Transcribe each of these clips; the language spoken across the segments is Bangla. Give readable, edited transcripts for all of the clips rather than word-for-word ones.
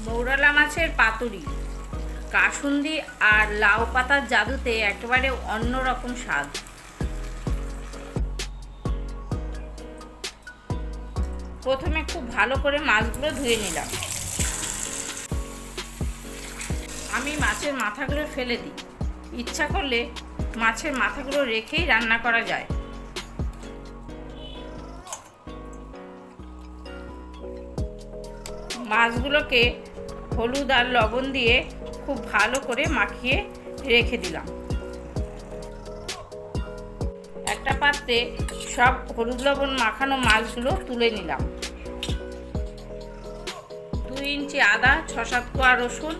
মৌরলা মাছের পাতুরি কাসুন্দি আর লাউ পাতার জাদুতে একেবারে অন্যরকম স্বাদ। প্রথমে খুব ভালো করে মাছগুলো ধুয়ে নিলাম। আমি মাছের মাথাগুলো ফেলে দিই, ইচ্ছা করলে মাছের মাথাগুলো রেখেই রান্না করা যায়। মাছগুলোকে হলুদ আর লবণ দিয়ে খুব ভালো করে মাখিয়ে রেখে দিলাম। একটা পাত্রে সব হলুদ লবণ মাখানো মাছগুলো তুলে নিলাম। 2 ইঞ্চি আদা, 6-7 কোয়া রসুন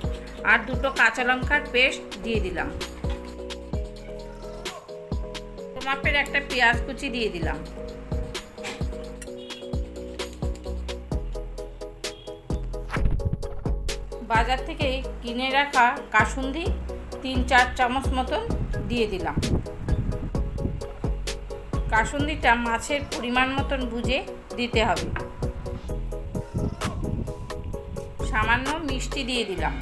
আর 2টো কাঁচা লঙ্কার পেস্ট দিয়ে দিলাম। মাপের একটা পেঁয়াজ কুচি দিয়ে দিলাম। বাজার থেকে কিনে রাখা কাসুন্দি 3-4 চামচ মতন দিয়ে দিলাম। কাসুন্দিটা মাছের পরিমাণ মতন বুঝে দিতে হবে। সামান্য মিষ্টি দিয়ে দিলাম,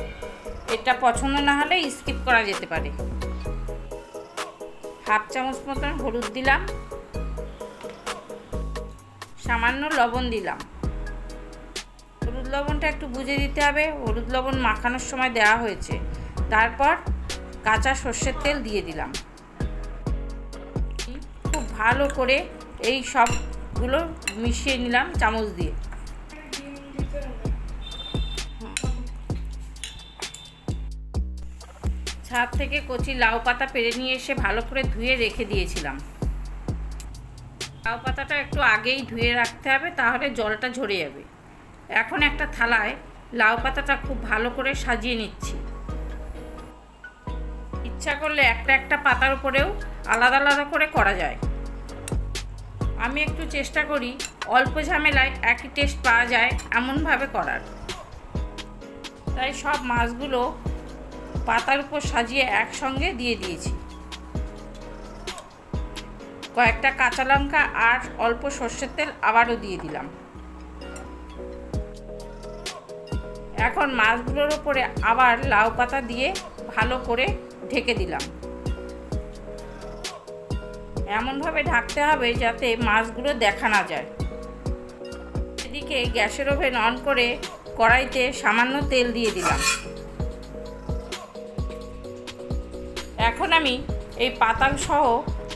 এটা পছন্দ না হলে স্কিপ করা যেতে পারে। 1/2 চামচ মতন হলুদ দিলাম, সামান্য লবণ দিলাম। হলুদ লবণটা একটু বুঝে দিতে হবে, হলুদ লবণ মাখানোর সময় দেওয়া হয়েছে। তারপর কাঁচা সর্ষের তেল দিয়ে দিলাম। খুব ভালো করে এই সবগুলো মিশিয়ে নিলাম চামচ দিয়ে। ছাদ থেকে কচি লাউ পাতা পেড়ে নিয়ে এসে ভালো করে ধুয়ে রেখে দিয়েছিলাম। লাউ পাতাটা একটু আগেই ধুয়ে রাখতে হবে, তাহলে জলটা ঝরে যাবে। এখন একটা থালায় লাউ পাতাটা খুব ভালো করে সাজিয়ে নিচ্ছি। ইচ্ছা করলে একটা একটা পাতার উপরেও আলাদা আলাদা করে করা যায়। আমি একটু চেষ্টা করি অল্প ঝামেলায় একই টেস্ট পাওয়া যায় এমনভাবে করার। তাই সব মাছগুলো পাতার উপর সাজিয়ে একসঙ্গে দিয়ে দিয়েছি। কয়েকটা কাঁচা লঙ্কা আর অল্প সর্ষের তেল আবারও দিয়ে দিলাম। এখন মাছগুলোর উপরে আবার লাউ পাতা দিয়ে ভালো করে ঢেকে দিলাম। এমনভাবে ঢাকতে হবে যাতে মাছগুলো দেখা না যায়। এদিকে গ্যাসের ওভেন অন করে কড়াইতে সামান্য তেল দিয়ে দিলাম। এখন আমি এই পাতা সহ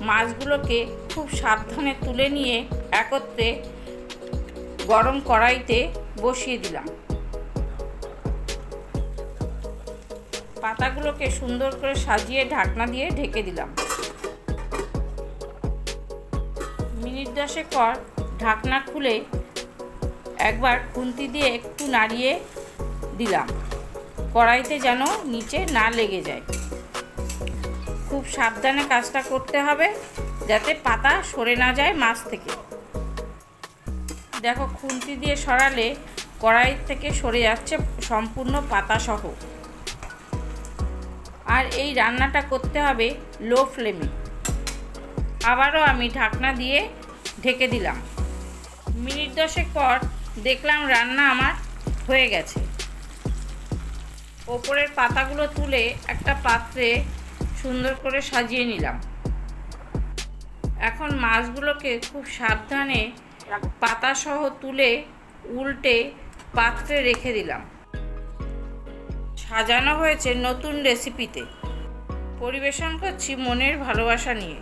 মাছগুলোকে খুব সাবধানে তুলে নিয়ে একত্রে গরম কড়াইতে বসিয়ে দিলাম। পাতাগুলোকে সুন্দর করে সাজিয়ে ঢাকনা দিয়ে ঢেকে দিলাম। মিনিট 10 পর ঢাকনা খুলে একবার খুন্তি দিয়ে একটু নাড়িয়ে দিলাম, কড়াইতে যেন নিচে না লেগে যায়। খুব সাবধানে কাজটা করতে হবে যাতে পাতা সরে না যায় মাছ থেকে। দেখো, খুন্তি দিয়ে সরালে কড়াই থেকে সরে যাচ্ছে সম্পূর্ণ পাতা সহ। আর এই রান্নাটা করতে হবে লো ফ্লেমে। আবারও আমি ঢাকনা দিয়ে ঢেকে দিলাম। মিনিট 10 পর দেখলাম রান্না আমার হয়ে গেছে। ওপরের পাতাগুলো তুলে একটা পাত্রে সুন্দর করে সাজিয়ে নিলাম। এখন মাছগুলোকে খুব সাবধানে পাতা সহ তুলে উল্টে পাত্রে রেখে দিলাম। সাজানো হয়েছে নতুন রেসিপিতে। পরিবেশন করছি মনের ভালোবাসা নিয়ে।